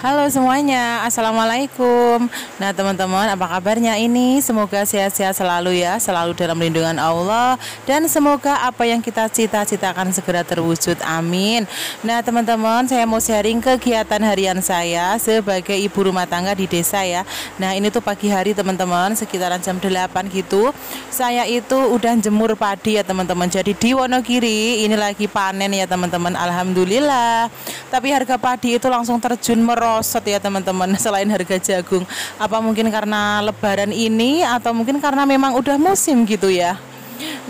Halo semuanya, Assalamualaikum. Nah teman-teman, apa kabarnya ini? Semoga sehat-sehat selalu ya, selalu dalam lindungan Allah. Dan semoga apa yang kita cita-citakan segera terwujud, amin. Nah teman-teman, saya mau sharing kegiatan harian saya sebagai ibu rumah tangga di desa ya. Nah ini tuh pagi hari teman-teman, sekitaran jam 8 gitu. Saya itu udah jemur padi ya teman-teman. Jadi di Wonogiri ini lagi panen ya teman-teman, alhamdulillah. Tapi harga padi itu langsung terjun merosot ya teman-teman, selain harga jagung. Apa mungkin karena lebaran ini atau mungkin karena memang udah musim gitu ya.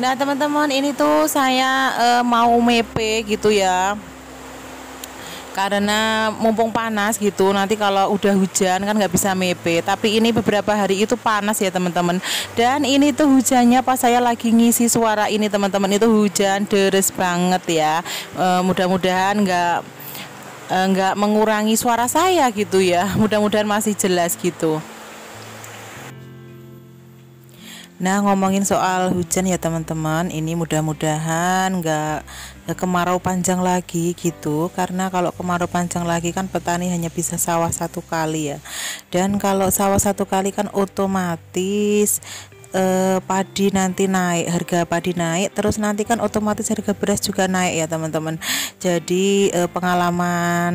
Nah teman-teman, ini tuh saya mau mepe gitu ya, karena mumpung panas gitu. Nanti kalau udah hujan kan nggak bisa mepe, tapi ini beberapa hari itu panas ya teman-teman. Dan ini tuh hujannya pas saya lagi ngisi suara ini teman-teman, itu hujan deres banget ya. Mudah-mudahan nggak mengurangi suara saya gitu ya, mudah-mudahan masih jelas gitu. Nah ngomongin soal hujan ya teman-teman, ini mudah-mudahan nggak kemarau panjang lagi gitu, karena kalau kemarau panjang lagi kan petani hanya bisa sawah satu kali ya. Dan kalau sawah satu kali kan otomatis padi nanti naik, harga padi naik, terus nanti kan otomatis harga beras juga naik ya teman-teman. Jadi pengalaman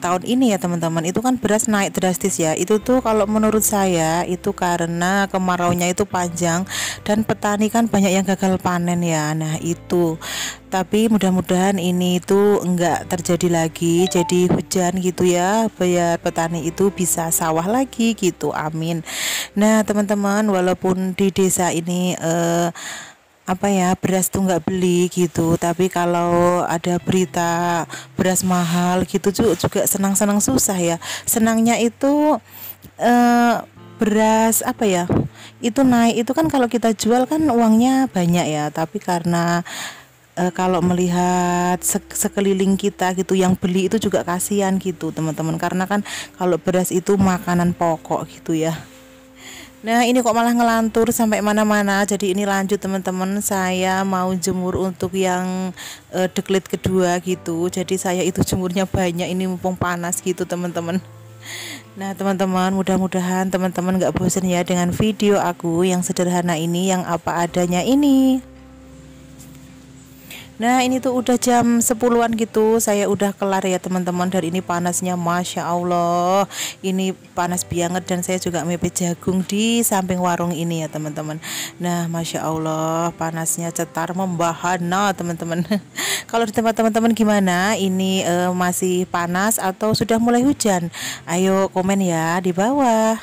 tahun ini ya teman-teman, itu kan beras naik drastis ya. Itu tuh kalau menurut saya itu karena kemaraunya itu panjang dan petani kan banyak yang gagal panen ya. Nah itu, tapi mudah-mudahan ini tuh enggak terjadi lagi, jadi hujan gitu ya, biar petani itu bisa sawah lagi gitu, amin. Nah teman-teman, walaupun di desa ini beras tuh nggak beli gitu, tapi kalau ada berita beras mahal gitu juga senang-senang susah ya. Senangnya itu eh, beras itu naik, itu kan kalau kita jual kan uangnya banyak ya, tapi karena kalau melihat sekeliling kita gitu yang beli itu juga kasihan gitu teman-teman, karena kan kalau beras itu makanan pokok gitu ya. Nah ini kok malah ngelantur sampai mana-mana. Jadi ini lanjut teman-teman, saya mau jemur untuk yang deklit kedua gitu. Jadi saya itu jemurnya banyak, ini mumpung panas gitu teman-teman. Nah teman-teman, mudah-mudahan teman-teman gak bosan ya dengan video aku yang sederhana ini, yang apa adanya ini. Nah ini tuh udah jam 10-an gitu, saya udah kelar ya teman-teman. Dan ini panasnya Masya Allah, ini panas banget. Dan saya juga mepet jagung di samping warung ini ya teman-teman. Nah Masya Allah, panasnya cetar membahana teman-teman. Kalau di tempat teman-teman gimana? Ini masih panas atau sudah mulai hujan? Ayo komen ya di bawah.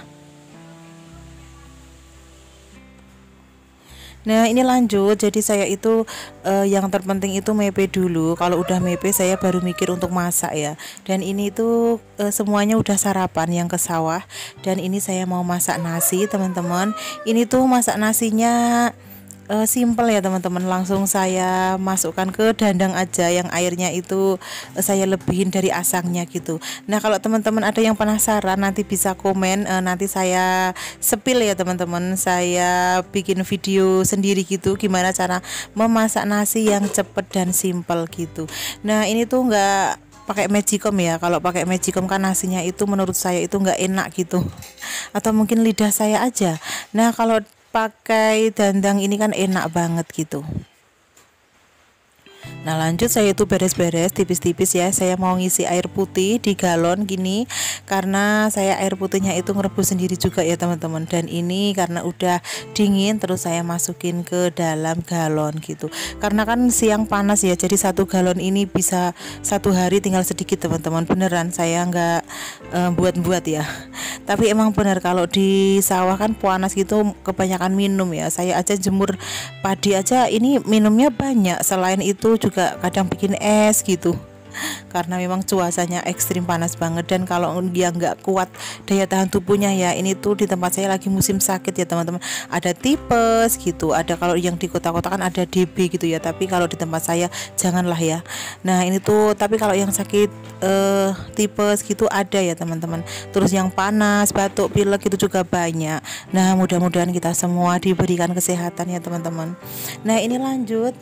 Nah ini lanjut, jadi saya itu yang terpenting itu mepe dulu. Kalau udah mepe saya baru mikir untuk masak ya. Dan ini tuh semuanya udah sarapan yang ke sawah. Dan ini saya mau masak nasi teman-teman. Ini tuh masak nasinya simple ya teman-teman, langsung saya masukkan ke dandang aja, yang airnya itu saya lebihin dari asangnya gitu. Nah kalau teman-teman ada yang penasaran nanti bisa komen, nanti saya sepil ya teman-teman, saya bikin video sendiri gitu gimana cara memasak nasi yang cepet dan simple gitu. Nah ini tuh nggak pakai magicom ya. Kalau pakai magicom kan nasinya itu menurut saya itu nggak enak gitu, atau mungkin lidah saya aja. Nah kalau pakai dandang ini kan enak banget gitu. Nah lanjut, saya itu beres-beres tipis-tipis ya. Saya mau ngisi air putih di galon gini, karena saya air putihnya itu ngerebus sendiri juga ya teman-teman. Dan ini karena udah dingin, terus saya masukin ke dalam galon gitu. Karena kan siang panas ya, jadi 1 galon ini bisa 1 hari tinggal sedikit teman-teman. Beneran, saya nggak buat-buat ya. Tapi emang benar kalau di sawah kan panas gitu kebanyakan minum ya. Saya aja jemur padi aja ini minumnya banyak. Selain itu juga kadang bikin es gitu, karena memang cuacanya ekstrim panas banget. Dan kalau dia nggak kuat daya tahan tubuhnya ya, ini tuh di tempat saya lagi musim sakit ya teman-teman, ada tipes gitu, ada kalau yang di kota-kota kan ada DB gitu ya, tapi kalau di tempat saya janganlah ya. Nah ini tuh, tapi kalau yang sakit tipes gitu ada ya teman-teman, terus yang panas, batuk, pilek itu juga banyak. Nah mudah-mudahan kita semua diberikan kesehatan ya teman-teman. Nah ini lanjut,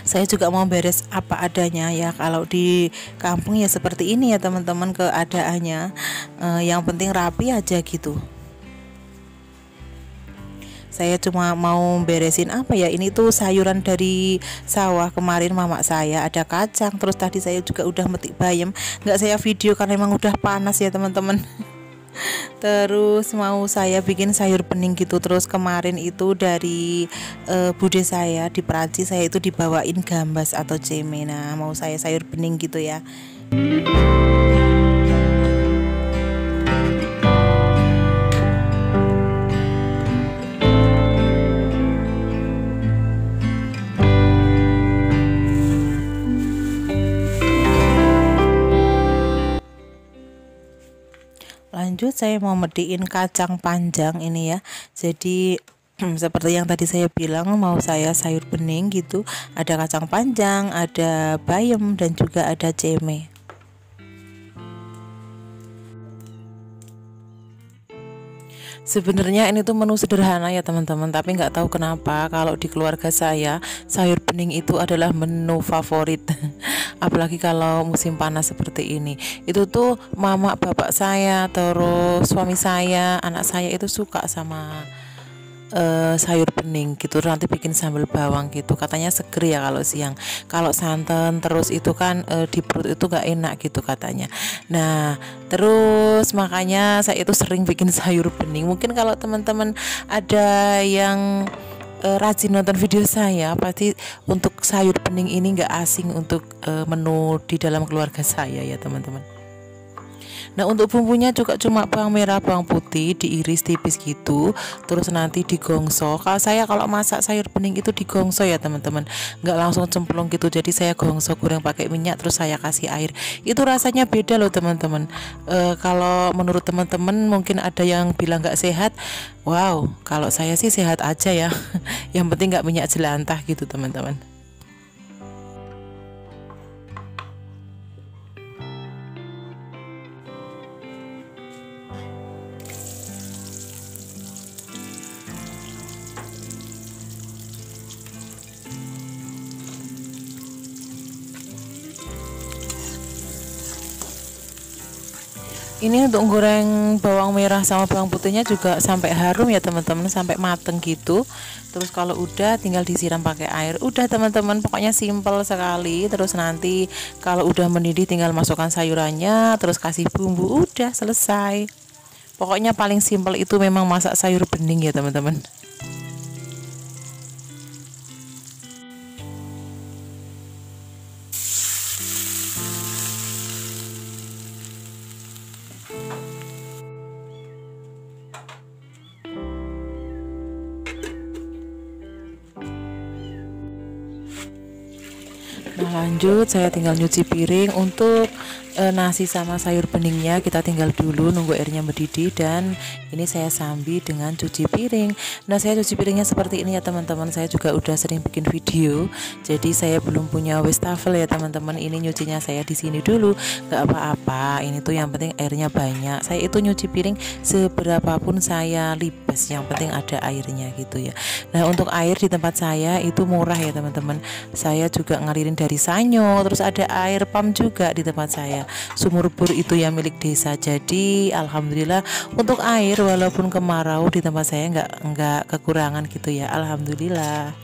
Saya juga mau beres apa adanya ya, kalau di kampung ya seperti ini ya teman-teman keadaannya. Yang penting rapi aja gitu. Saya cuma mau beresin apa ya, ini tuh sayuran dari sawah kemarin mama saya, ada kacang, terus tadi saya juga udah metik bayam, nggak saya video karena emang udah panas ya teman-teman. Terus mau saya bikin sayur bening gitu. Terus kemarin itu dari bude saya di Perancis, saya itu dibawain gambas atau ceme. Nah mau saya sayur bening gitu ya. Lanjut saya mau mediin kacang panjang ini ya. Jadi seperti yang tadi saya bilang, mau saya sayur bening gitu. Ada kacang panjang, ada bayam, dan juga ada ceme. Sebenarnya ini tuh menu sederhana ya teman-teman, tapi nggak tahu kenapa kalau di keluarga saya sayur bening itu adalah menu favorit. Apalagi kalau musim panas seperti ini. Itu tuh mama bapak saya, terus suami saya, anak saya itu suka sama sayur bening gitu. Nanti bikin sambal bawang gitu, katanya seger ya kalau siang. Kalau santan terus itu kan di perut itu gak enak gitu katanya. Nah terus makanya saya itu sering bikin sayur bening. Mungkin kalau teman-teman ada yang rajin nonton video saya, pasti untuk sayur bening ini gak asing untuk menu di dalam keluarga saya ya teman-teman. Nah untuk bumbunya juga cuma bawang merah, bawang putih diiris tipis gitu, terus nanti digongso. Kalau saya kalau masak sayur bening itu digongso ya teman-teman, nggak langsung cemplung gitu. Jadi saya gongso, goreng pakai minyak, terus saya kasih air. Itu rasanya beda loh teman-teman. Kalau menurut teman-teman mungkin ada yang bilang nggak sehat. Wow, kalau saya sih sehat aja ya. Yang penting nggak minyak jelantah gitu teman-teman. Ini untuk goreng bawang merah sama bawang putihnya juga sampai harum ya teman-teman, sampai mateng gitu. Terus kalau udah tinggal disiram pakai air. Udah teman-teman, pokoknya simple sekali. Terus nanti kalau udah mendidih tinggal masukkan sayurannya, terus kasih bumbu, udah selesai. Pokoknya paling simple itu memang masak sayur bening ya teman-teman. Nah lanjut saya tinggal nyuci piring. Untuk nasi sama sayur beningnya kita tinggal dulu nunggu airnya mendidih, dan ini saya sambil dengan cuci piring. Nah saya cuci piringnya seperti ini ya teman-teman. Saya juga udah sering bikin video, jadi saya belum punya wastafel ya teman-teman. Ini nyucinya saya di sini dulu, nggak apa-apa. Ini tuh yang penting airnya banyak. Saya itu nyuci piring seberapapun saya libas, yang penting ada airnya gitu ya. Nah untuk air di tempat saya itu murah ya teman-teman. Saya juga ngalirin dari Sanyo, terus ada air pump juga di tempat saya. Sumur bor itu yang milik desa. Jadi alhamdulillah untuk air walaupun kemarau di tempat saya nggak kekurangan gitu ya, alhamdulillah.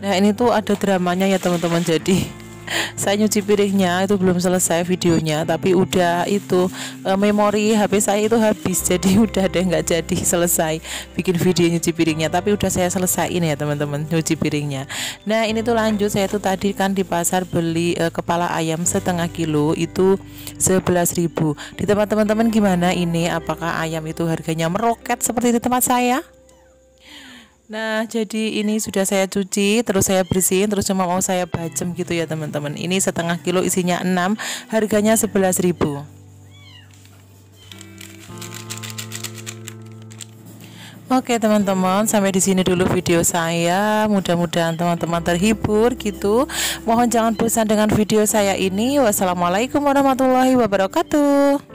Nah ini tuh ada dramanya ya teman-teman. Jadi saya nyuci piringnya itu belum selesai videonya, tapi udah itu memori HP saya itu habis, jadi udah deh nggak jadi selesai bikin video nyuci piringnya. Tapi udah saya selesaiin ya teman-teman nyuci piringnya. Nah ini tuh lanjut, saya tuh tadi kan di pasar beli kepala ayam setengah kilo itu 11.000. Di tempat teman-teman gimana ini? Apakah ayam itu harganya meroket seperti di tempat saya? Nah jadi ini sudah saya cuci, terus saya bersihin, terus cuma mau saya bacem gitu ya teman-teman. Ini setengah kilo isinya 6, harganya 11.000. Oke teman-teman, sampai di sini dulu video saya. Mudah-mudahan teman-teman terhibur gitu. Mohon jangan bosan dengan video saya ini. Wassalamualaikum warahmatullahi wabarakatuh.